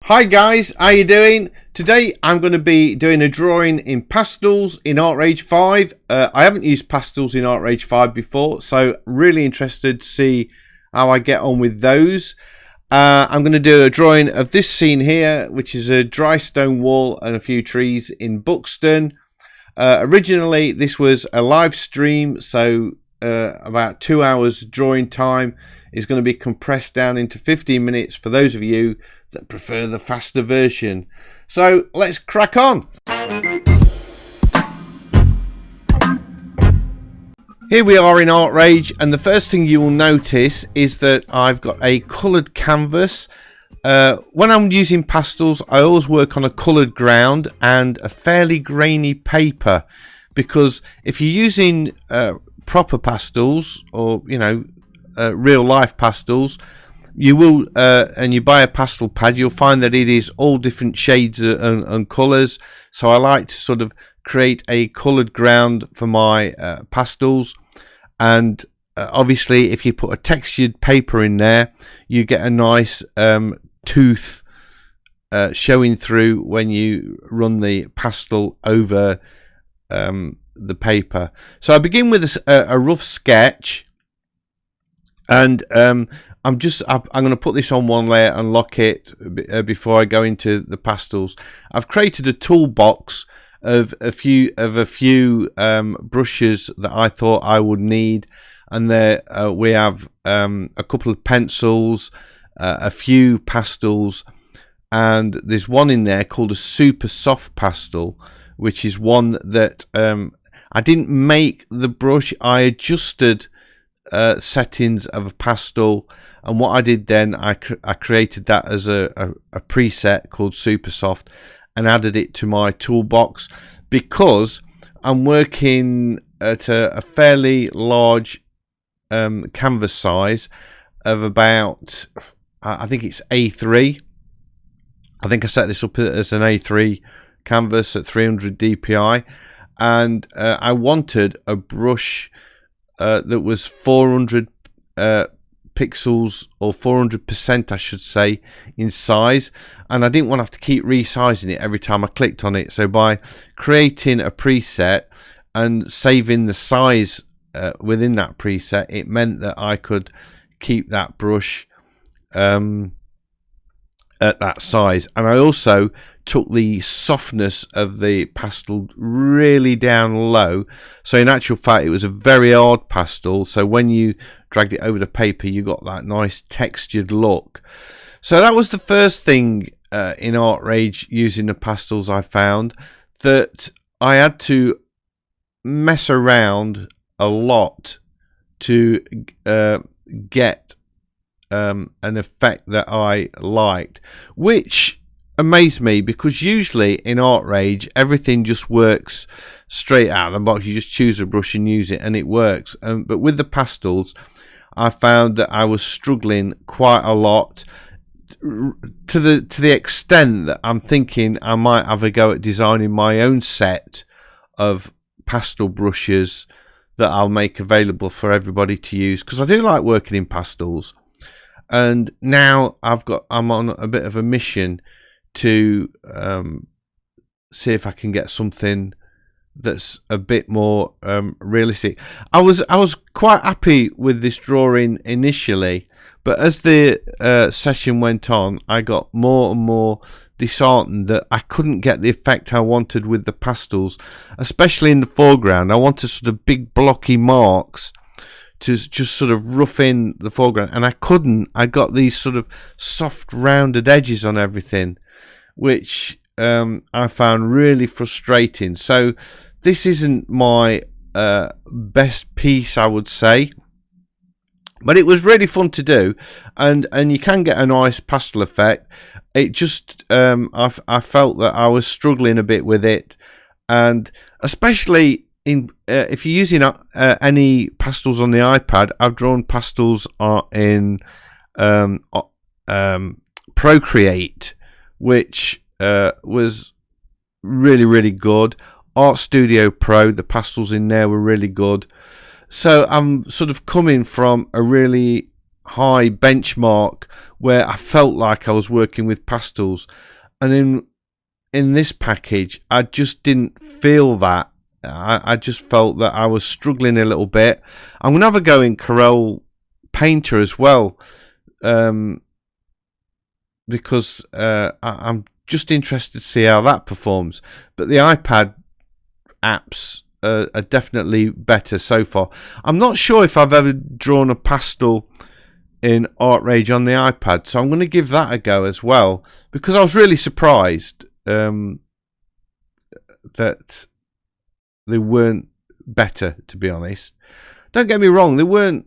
Hi guys, how you doing? Today I'm going to be doing a drawing in pastels in ArtRage 5. I haven't used pastels in ArtRage 5 before, so really interested to see how I get on with those. I'm going to do a drawing of this scene here, which is a dry stone wall and a few trees in Buxton. Originally this was a live stream, so about 2 hours drawing time is going to be compressed down into 15 minutes for those of you that prefer the faster version. So let's crack on. Here we are in ArtRage, and the first thing you will notice is that I've got a coloured canvas. When I'm using pastels, I always work on a coloured ground and a fairly grainy paper, because if you're using proper pastels, or real life pastels, you will and you buy a pastel pad, you'll find that it is all different shades and colours. So I like to sort of create a coloured ground for my pastels, and obviously if you put a textured paper in there, you get a nice tooth showing through when you run the pastel over the paper. So I begin with a rough sketch, and I'm going to put this on one layer and lock it before I go into the pastels. I've created a toolbox of a few brushes that I thought I would need, and there we have a couple of pencils, a few pastels, and there's one in there called a super soft pastel, which is one that I didn't make the brush. I adjusted settings of a pastel, and what I did then, I created that as a preset called Super Soft and added it to my toolbox, because I'm working at a fairly large canvas size of about, I think it's A3. I think I set this up as an A3 canvas at 300 dpi, and I wanted a brush that was 400 pixels, or 400% I should say, in size, and I didn't want to have to keep resizing it every time I clicked on it. So by creating a preset and saving the size within that preset, it meant that I could keep that brush at that size. And I also took the softness of the pastel really down low, so in actual fact it was a very hard pastel, so when you dragged it over the paper you got that nice textured look. So that was the first thing in ArtRage using the pastels. I found that I had to mess around a lot to get an effect that I liked, which amazed me, because usually in ArtRage everything just works straight out of the box. You just choose a brush and use it and it works. But with the pastels, I found that I was struggling quite a lot, to the extent that I'm thinking I might have a go at designing my own set of pastel brushes that I'll make available for everybody to use, because I do like working in pastels. And now I'm on a bit of a mission to see if I can get something that's a bit more realistic. I was quite happy with this drawing initially, but as the session went on, I got more and more disheartened that I couldn't get the effect I wanted with the pastels, especially in the foreground. I wanted sort of big blocky marks to just sort of rough in the foreground, and I couldn't. I got these sort of soft rounded edges on everything, which I found really frustrating. So this isn't my best piece, I would say, but it was really fun to do, and you can get a nice pastel effect. It just I felt that I was struggling a bit with it, and especially in if you're using any pastels on the iPad. I've drawn pastels in Procreate, which was really good. Art Studio Pro, the pastels in there were really good. So I'm sort of coming from a really high benchmark where I felt like I was working with pastels, and in this package I just didn't feel that. I just felt that I was struggling a little bit. I'm gonna have a go in Corel Painter as well, because I'm just interested to see how that performs. But the iPad apps are definitely better so far. I'm not sure if I've ever drawn a pastel in ArtRage on the iPad, so I'm going to give that a go as well, because I was really surprised that they weren't better, to be honest. Don't get me wrong, they weren't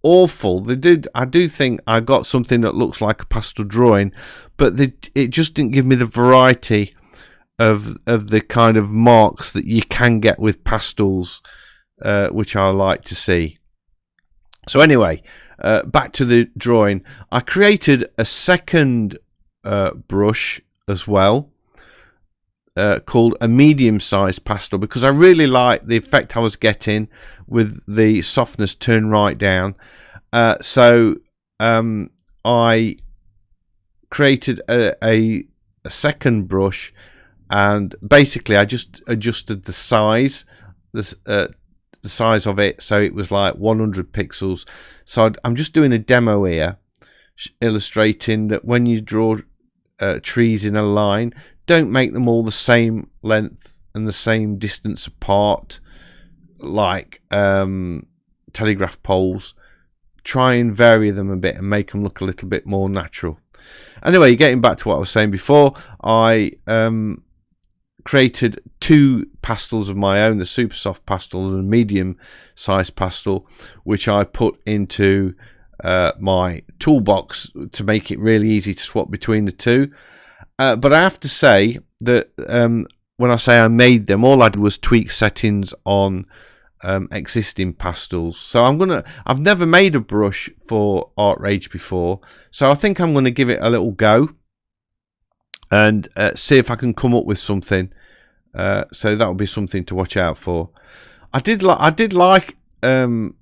awful. I do think I got something that looks like a pastel drawing, but it just didn't give me the variety of the kind of marks that you can get with pastels, which I like to see. So anyway, back to the drawing. I created a second brush as well, called a medium-sized pastel, because I really liked the effect I was getting with the softness turned right down. So I created a second brush, and basically I just adjusted the size, the size of it, so it was like 100 pixels. So I'm just doing a demo here, illustrating that when you draw trees in a line, don't make them all the same length and the same distance apart like telegraph poles. Try and vary them a bit and make them look a little bit more natural. Anyway, getting back to what I was saying before, I created two pastels of my own, the super soft pastel and the medium size pastel, which I put into my toolbox to make it really easy to swap between the two. But I have to say that when I say I made them, all I did was tweak settings on existing pastels. So I've never made a brush for ArtRage before, so I think I'm going to give it a little go and see if I can come up with something. So that'll be something to watch out for. I did like the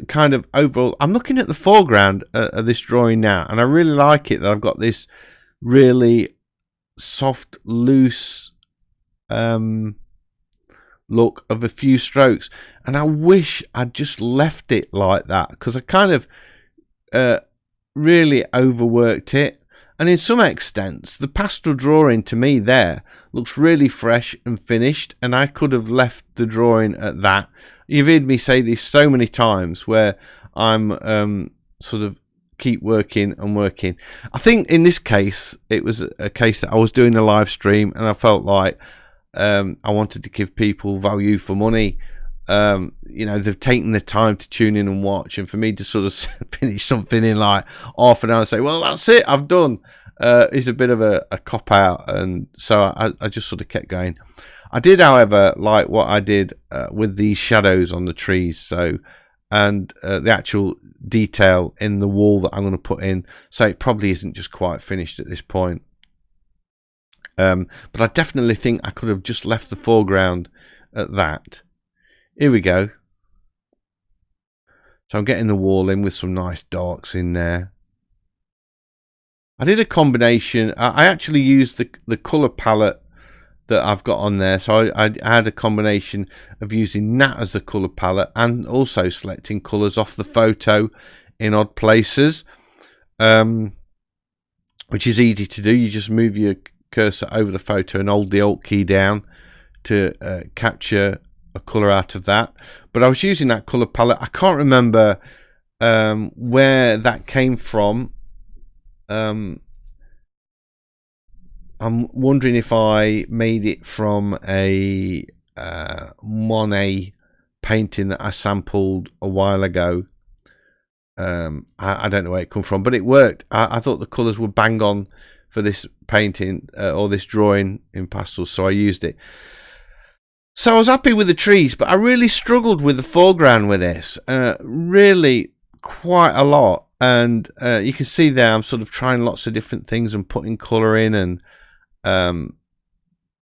kind of overall. I'm looking at the foreground of this drawing now, and I really like it that I've got this really soft, loose look of a few strokes, and I wish I'd just left it like that, because I kind of really overworked it. And in some extents, the pastel drawing to me there looks really fresh and finished, and I could have left the drawing at that. You've heard me say this so many times, where I'm sort of keep working and working. I think in this case, it was a case that I was doing a live stream, and I felt like I wanted to give people value for money. You know, they've taken the time to tune in and watch, and for me to sort of finish something in like half an hour and say, well, that's it, I've done, is a bit of a cop out. And so I just sort of kept going. I did, however, like what I did with these shadows on the trees, so, and the actual detail in the wall that I'm going to put in, so it probably isn't just quite finished at this point. But I definitely think I could have just left the foreground at that. Here we go. So I'm getting the wall in with some nice darks in there. I did a combination. I actually used the colour palette that I've got on there. So I had a combination of using that as the colour palette and also selecting colours off the photo in odd places, which is easy to do. You just move your cursor over the photo and hold the Alt key down to capture a colour out of that. But I was using that colour palette. I can't remember where that came from. I'm wondering if I made it from a Monet painting that I sampled a while ago. I don't know where it come from, but it worked. I thought the colours were bang on for this painting or this drawing in pastels, so I used it. So I was happy with the trees, but I really struggled with the foreground with this, really quite a lot. And you can see there I'm sort of trying lots of different things and putting colour in, and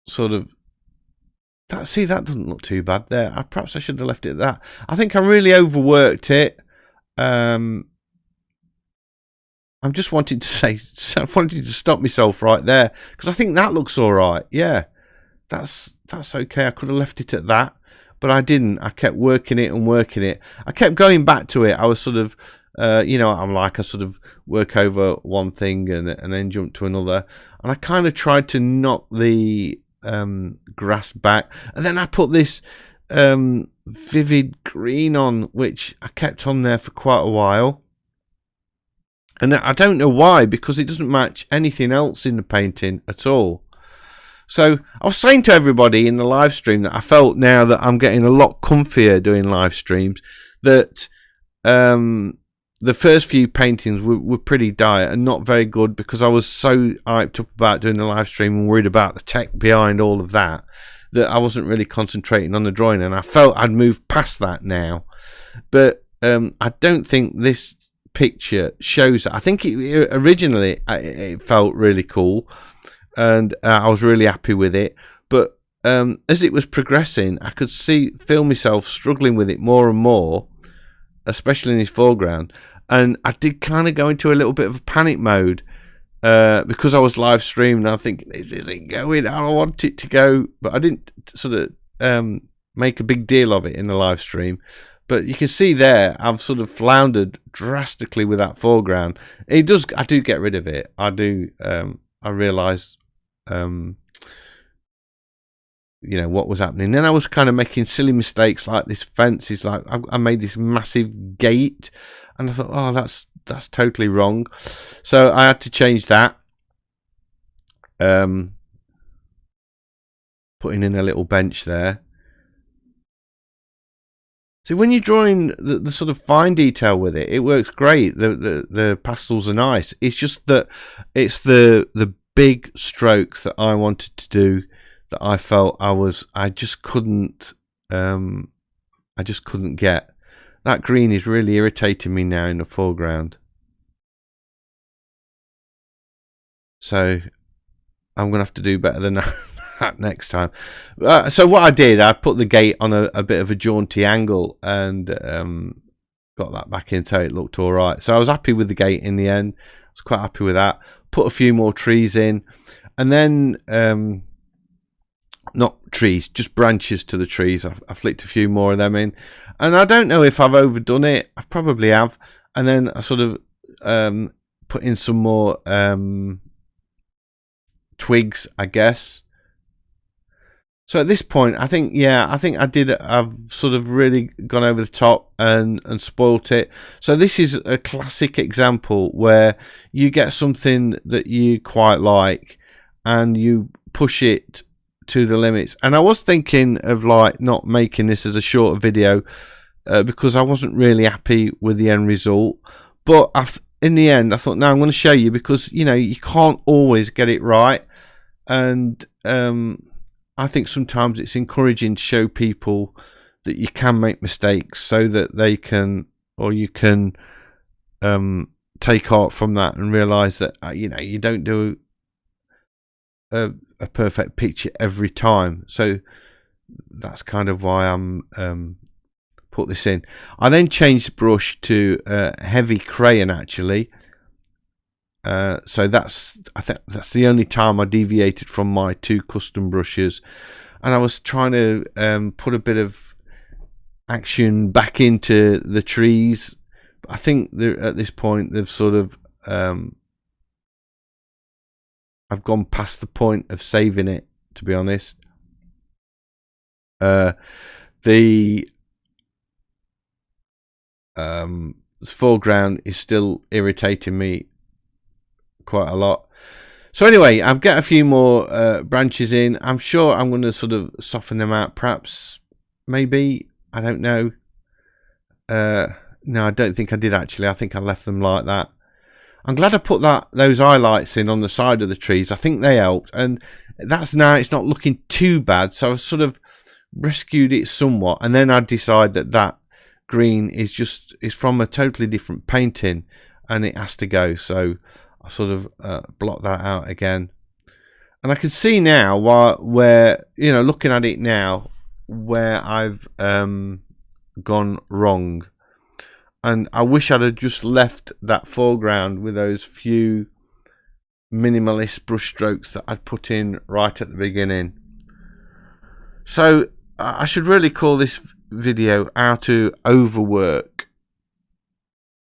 sort of that. See, that doesn't look too bad there. Perhaps I should have left it at that. I think I really overworked it. I'm just wanting to say, I wanted to stop myself right there because I think that looks all right. Yeah, that's okay. I could have left it at that, but I didn't. I kept working it and working it. I kept going back to it. I was sort of, you know, I'm like, I sort of work over one thing and then jump to another. And I kind of tried to knock the grass back. And then I put this vivid green on, which I kept on there for quite a while. And I don't know why, because it doesn't match anything else in the painting at all. So I was saying to everybody in the live stream that I felt now that I'm getting a lot comfier doing live streams, that the first few paintings were pretty dire and not very good, because I was so hyped up about doing the live stream and worried about the tech behind all of that, that I wasn't really concentrating on the drawing, and I felt I'd moved past that now. But I don't think this picture shows that. I think originally it felt really cool, and I was really happy with it, but as it was progressing, I could feel myself struggling with it more and more, especially in his foreground, and I did kind of go into a little bit of a panic mode because I was live streaming. I think, this isn't going how I want it to go, but I didn't sort of make a big deal of it in the live stream. But you can see there, I've sort of floundered drastically with that foreground. I do get rid of it. I do. I realised, you know, what was happening. Then I was kind of making silly mistakes, like this fence is like, I made this massive gate, and I thought, oh, that's totally wrong. So I had to change that. Putting in a little bench there. So when you're drawing the sort of fine detail with it, it works great. The pastels are nice. It's just that it's the big strokes that I wanted to do that I felt I just couldn't get. That green is really irritating me now in the foreground. So I'm gonna have to do better than that next time. So what I did, I put the gate on a bit of a jaunty angle and got that back in so it looked all right. So I was happy with the gate in the end. I was quite happy with that. Put a few more trees in, and then not trees, just branches to the trees. I flicked a few more of them in, and I don't know if I've overdone it. I probably have. And then I sort of put in some more twigs, I guess. So at this point, I think I've sort of really gone over the top and spoilt it. So this is a classic example where you get something that you quite like and you push it to the limits. And I was thinking of like not making this as a shorter video because I wasn't really happy with the end result. But in the end, I thought, no, I'm going to show you, because you know you can't always get it right, and I think sometimes it's encouraging to show people that you can make mistakes so that they can, or you can take heart from that and realise that you know, you don't do a perfect picture every time. So that's kind of why I'm put this in. I then changed the brush to heavy crayon actually. So I think that's the only time I deviated from my two custom brushes, and I was trying to put a bit of action back into the trees. I think at this point they've sort of I've gone past the point of saving it, to be honest. The foreground is still irritating me quite a lot. So anyway, I've got a few more branches in. I'm sure I'm going to sort of soften them out, perhaps, maybe, I don't know. No, I don't think I did actually. I think I left them like that. I'm glad I put those highlights in on the side of the trees. I think they helped, and that's now it's not looking too bad. So I sort of rescued it somewhat, and then I decide that green is from a totally different painting, and it has to go. So I sort of block that out again, and I can see now where you know, looking at it now, where I've gone wrong. and I wish I'd have just left that foreground with those few minimalist brush strokes that I'd put in right at the beginning. So I should really call this video how to overwork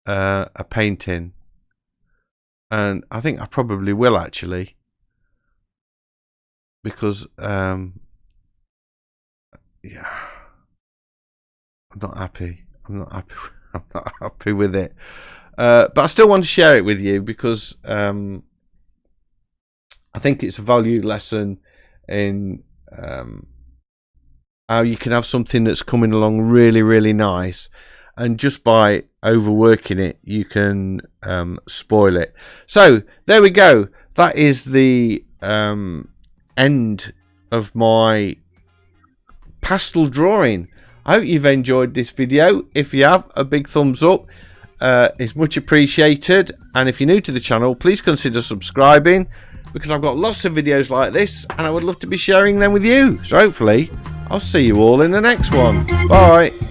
a painting, and I think I probably will, actually, because yeah, I'm not happy I'm not happy with it, but I still want to share it with you because I think it's a valued lesson in how you can have something that's coming along really, really nice, and just by overworking it you can spoil it. So there we go. That is the end of my pastel drawing. I hope you've enjoyed this video. If you have, a big thumbs up is much appreciated, and if you're new to the channel, please consider subscribing, because I've got lots of videos like this and I would love to be sharing them with you. So hopefully I'll see you all in the next one. Bye.